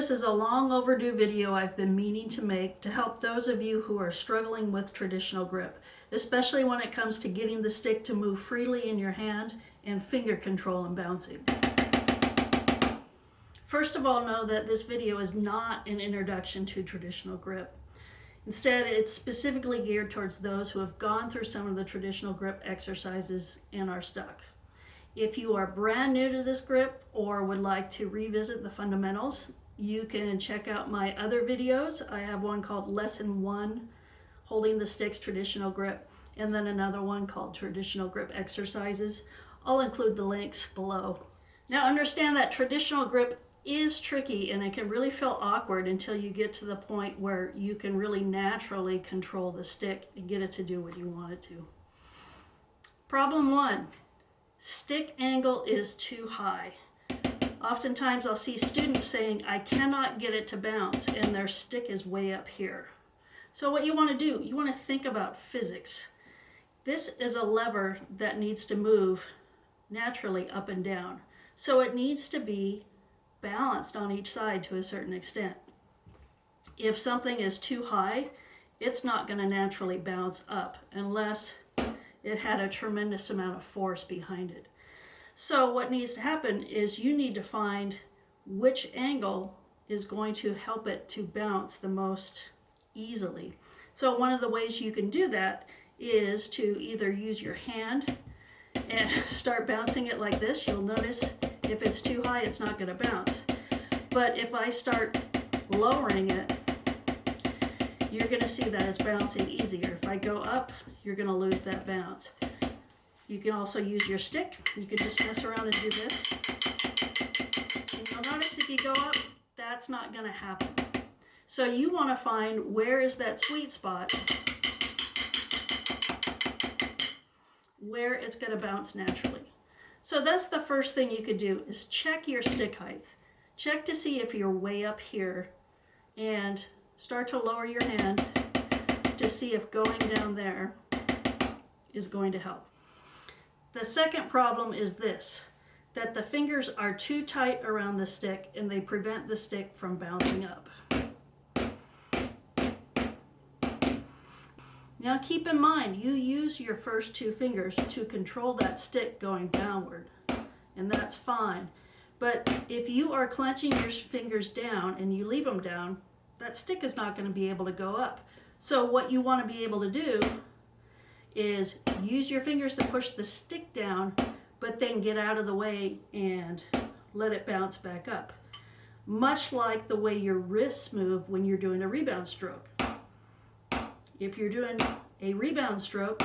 This is a long overdue video I've been meaning to make to help those of you who are struggling with traditional grip, especially when it comes to getting the stick to move freely in your hand and finger control and bouncing. First of all, know that this video is not an introduction to traditional grip. Instead, it's specifically geared towards those who have gone through some of the traditional grip exercises and are stuck. If you are brand new to this grip or would like to revisit the fundamentals, you can check out my other videos. I have one called Lesson 1, Holding the Stick's Traditional Grip, and then another one called Traditional Grip Exercises. I'll include the links below. Now understand that traditional grip is tricky and it can really feel awkward until you get to the point where you can really naturally control the stick and get it to do what you want it to. Problem 1, stick angle is too high. Oftentimes I'll see students saying, I cannot get it to bounce, and their stick is way up here. So what you want to do, you want to think about physics. This is a lever that needs to move naturally up and down. So it needs to be balanced on each side to a certain extent. If something is too high, it's not going to naturally bounce up unless it had a tremendous amount of force behind it. So what needs to happen is you need to find which angle is going to help it to bounce the most easily. So one of the ways you can do that is to either use your hand and start bouncing it like this. You'll notice if it's too high, it's not going to bounce. But if I start lowering it, you're going to see that it's bouncing easier. If I go up, you're going to lose that bounce. You can also use your stick. You can just mess around and do this. And you'll notice if you go up, that's not going to happen. So you want to find where is that sweet spot where it's going to bounce naturally. So that's the first thing you could do is check your stick height. Check to see if you're way up here and start to lower your hand to see if going down there is going to help. The second problem is this, that the fingers are too tight around the stick and they prevent the stick from bouncing up. Now keep in mind, you use your first two fingers to control that stick going downward, and that's fine. But if you are clenching your fingers down and you leave them down, that stick is not going to be able to go up. So what you want to be able to do is use your fingers to push the stick down, but then get out of the way and let it bounce back up. Much like the way your wrists move when you're doing a rebound stroke. If you're doing a rebound stroke,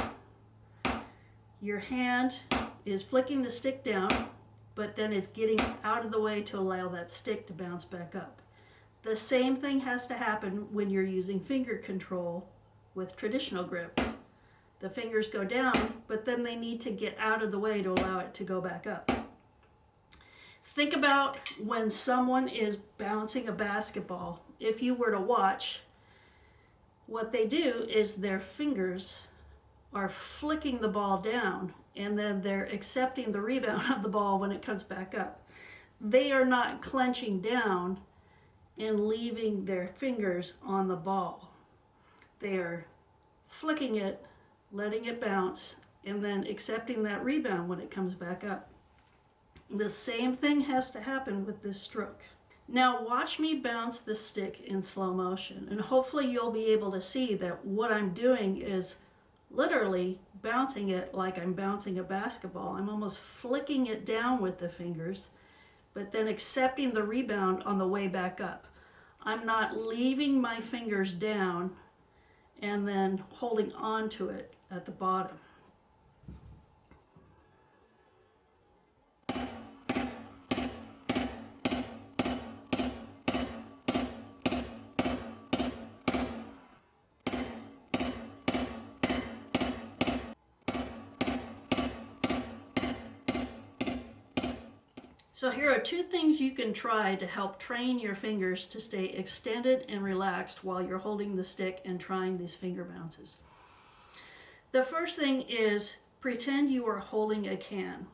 your hand is flicking the stick down, but then it's getting out of the way to allow that stick to bounce back up. The same thing has to happen when you're using finger control with traditional grip. The fingers go down, but then they need to get out of the way to allow it to go back up. Think about when someone is bouncing a basketball. If you were to watch, what they do is their fingers are flicking the ball down and then they're accepting the rebound of the ball when it comes back up. They are not clenching down and leaving their fingers on the ball. They are flicking it, letting it bounce, and then accepting that rebound when it comes back up. The same thing has to happen with this stroke. Now watch me bounce the stick in slow motion, and hopefully you'll be able to see that what I'm doing is literally bouncing it like I'm bouncing a basketball. I'm almost flicking it down with the fingers, but then accepting the rebound on the way back up. I'm not leaving my fingers down and then holding on to it at the bottom. So here are two things you can try to help train your fingers to stay extended and relaxed while you're holding the stick and trying these finger bounces. The first thing is pretend you are holding a can.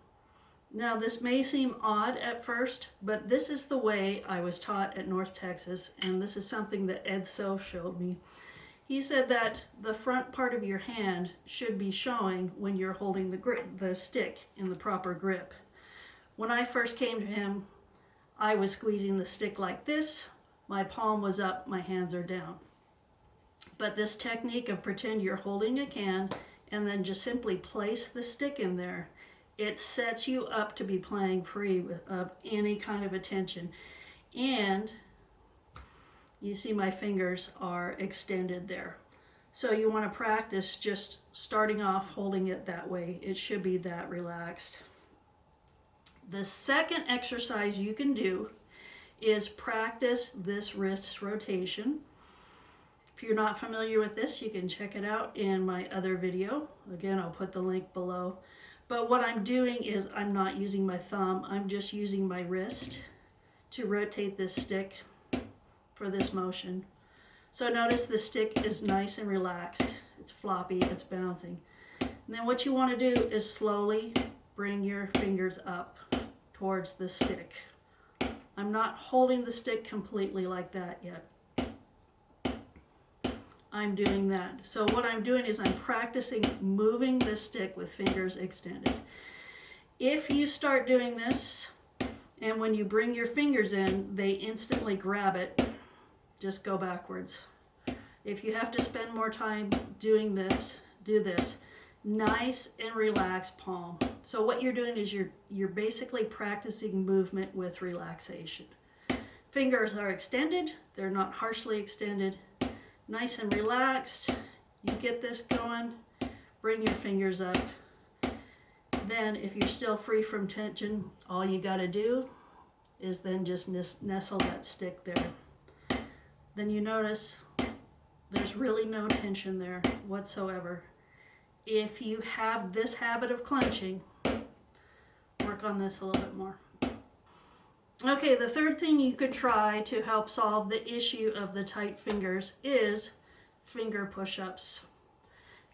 Now this may seem odd at first, but this is the way I was taught at North Texas, and this is something that Ed So showed me. He said that the front part of your hand should be showing when you're holding the stick in the proper grip. When I first came to him, I was squeezing the stick like this. My palm was up, my hands are down. But this technique of pretend you're holding a can and then just simply place the stick in there, it sets you up to be playing free of any kind of attention. And you see my fingers are extended there. So you want to practice just starting off holding it that way. It should be that relaxed. The second exercise you can do is practice this wrist rotation. If you're not familiar with this, you can check it out in my other video. Again, I'll put the link below. But what I'm doing is I'm not using my thumb, I'm just using my wrist to rotate this stick for this motion. So notice the stick is nice and relaxed. It's floppy, it's bouncing. And then what you want to do is slowly bring your fingers up towards the stick. I'm not holding the stick completely like that yet. I'm doing that. So what I'm doing is I'm practicing moving the stick with fingers extended. If you start doing this, and when you bring your fingers in, they instantly grab it, just go backwards. If you have to spend more time doing this, do this. Nice and relaxed palm. So what you're doing is you're basically practicing movement with relaxation. Fingers are extended, they're not harshly extended. Nice and relaxed. You get this going, bring your fingers up. Then if you're still free from tension, all you got to do is then just nestle that stick there. Then you notice there's really no tension there whatsoever. If you have this habit of clenching, work on this a little bit more. Okay, the third thing you could try to help solve the issue of the tight fingers is finger push-ups.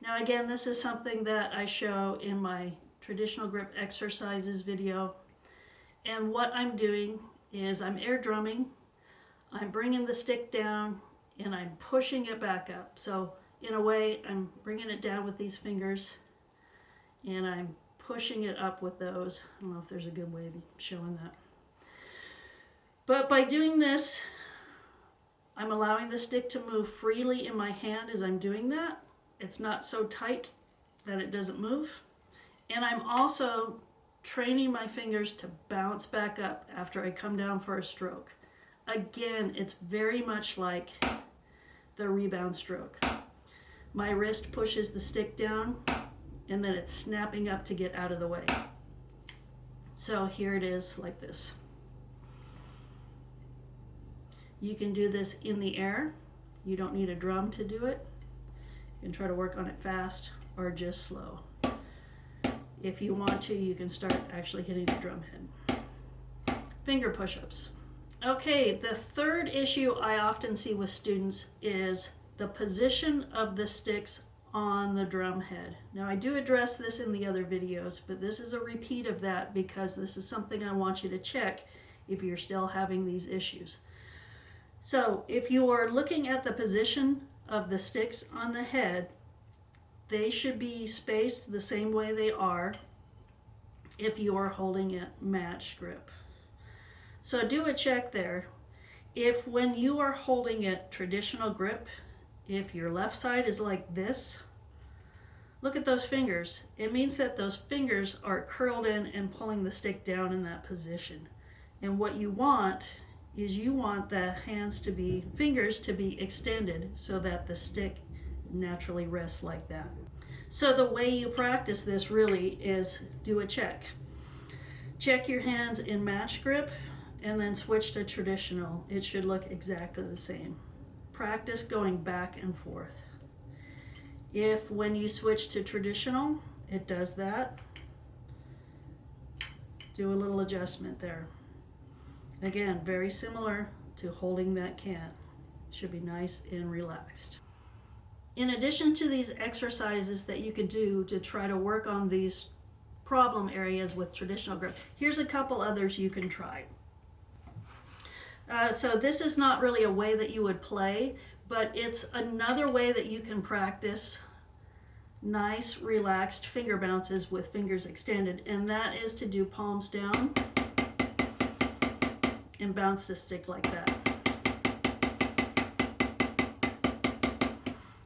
Now again, this is something that I show in my traditional grip exercises video. And what I'm doing is I'm air drumming, I'm bringing the stick down, and I'm pushing it back up. So in a way, I'm bringing it down with these fingers, and I'm pushing it up with those. I don't know if there's a good way of showing that. But by doing this, I'm allowing the stick to move freely in my hand as I'm doing that. It's not so tight that it doesn't move. And I'm also training my fingers to bounce back up after I come down for a stroke. Again, it's very much like the rebound stroke. My wrist pushes the stick down, and then it's snapping up to get out of the way. So here it is like this. You can do this in the air. You don't need a drum to do it. You can try to work on it fast or just slow. If you want to, you can start actually hitting the drum head. Finger push-ups. Okay, the third issue I often see with students is the position of the sticks on the drum head. Now I do address this in the other videos, but this is a repeat of that because this is something I want you to check if you're still having these issues. So if you are looking at the position of the sticks on the head, they should be spaced the same way they are if you are holding a match grip. So do a check there. If when you are holding a traditional grip, if your left side is like this, look at those fingers. It means that those fingers are curled in and pulling the stick down in that position. And what you want is you want the fingers to be extended so that the stick naturally rests like that. So the way you practice this really is do a check. Check your hands in match grip and then switch to traditional. It should look exactly the same. Practice going back and forth. If when you switch to traditional, it does that, do a little adjustment there. Again, very similar to holding that can. Should be nice and relaxed. In addition to these exercises that you can do to try to work on these problem areas with traditional grip. Here's a couple others you can try. So this is not really a way that you would play, but it's another way that you can practice nice relaxed finger bounces with fingers extended, and that is to do palms down and bounce the stick like that.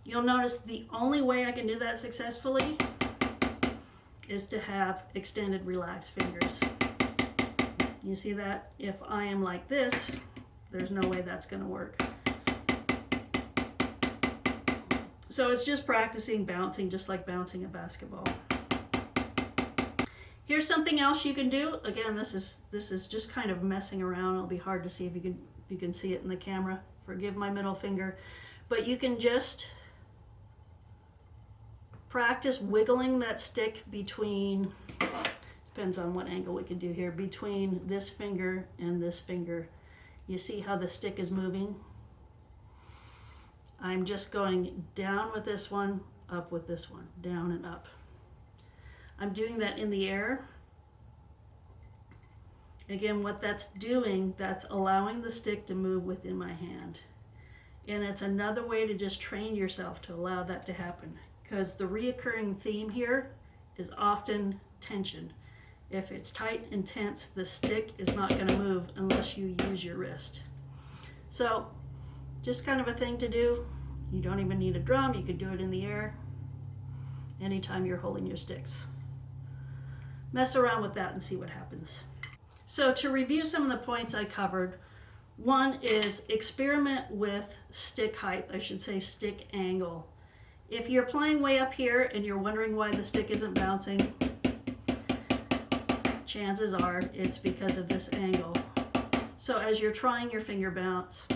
You'll notice the only way I can do that successfully is to have extended relaxed fingers. You see that? If I am like this, there's no way that's going to work. So it's just practicing bouncing, just like bouncing a basketball. Here's something else you can do. Again, this is just kind of messing around. It'll be hard to see if you can see it in the camera. Forgive my middle finger. But you can just practice wiggling that stick between, depends on what angle we can do here, between this finger and this finger. You see how the stick is moving? I'm just going down with this one, up with this one, down and up. I'm doing that in the air. Again, what that's doing, that's allowing the stick to move within my hand. And it's another way to just train yourself to allow that to happen. Because the reoccurring theme here is often tension. If it's tight and tense, the stick is not going to move unless you use your wrist. So, just kind of a thing to do. You don't even need a drum. You can do it in the air anytime you're holding your sticks. Mess around with that and see what happens. So to review some of the points I covered, one is experiment with stick height, I should say stick angle. If you're playing way up here and you're wondering why the stick isn't bouncing, chances are it's because of this angle. So as you're trying your finger bounce,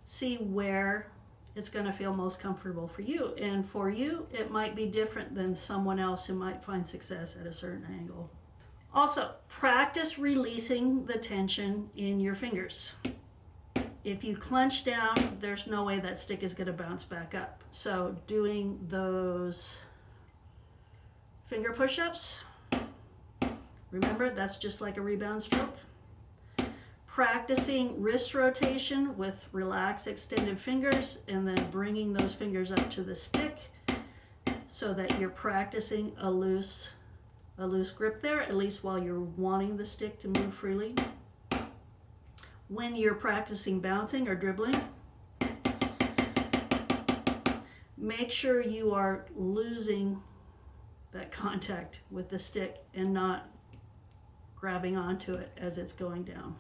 see where it's going to feel most comfortable for you. And for you, it might be different than someone else who might find success at a certain angle. Also, practice releasing the tension in your fingers. If you clench down, there's no way that stick is going to bounce back up. So doing those finger push-ups, remember that's just like a rebound stroke. Practicing wrist rotation with relaxed extended fingers and then bringing those fingers up to the stick so that you're practicing a loose grip there, at least while you're wanting the stick to move freely. When you're practicing bouncing or dribbling, make sure you are losing that contact with the stick and not grabbing onto it as it's going down.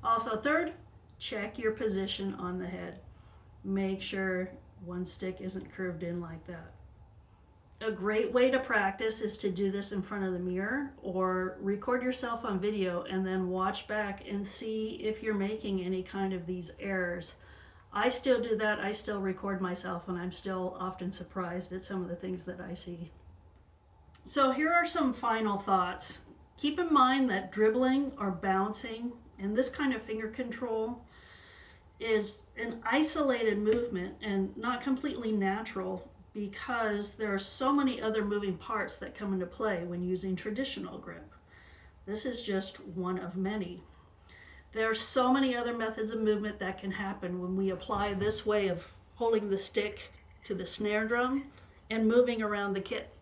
Also, third, check your position on the head. Make sure one stick isn't curved in like that. A great way to practice is to do this in front of the mirror or record yourself on video and then watch back and see if you're making any kind of these errors. I still do that. I still record myself and I'm still often surprised at some of the things that I see. So here are some final thoughts. Keep in mind that dribbling or bouncing and this kind of finger control is an isolated movement and not completely natural because there are so many other moving parts that come into play when using traditional grip. This is just one of many. There are so many other methods of movement that can happen when we apply this way of holding the stick to the snare drum and moving around the kit.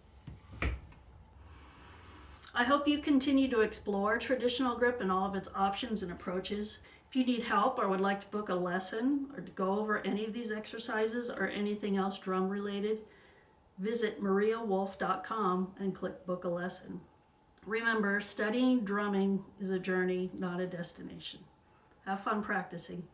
I hope you continue to explore traditional grip and all of its options and approaches. If you need help or would like to book a lesson or to go over any of these exercises or anything else drum related, visit mariawulf.com and click book a lesson. Remember, studying drumming is a journey, not a destination. Have fun practicing.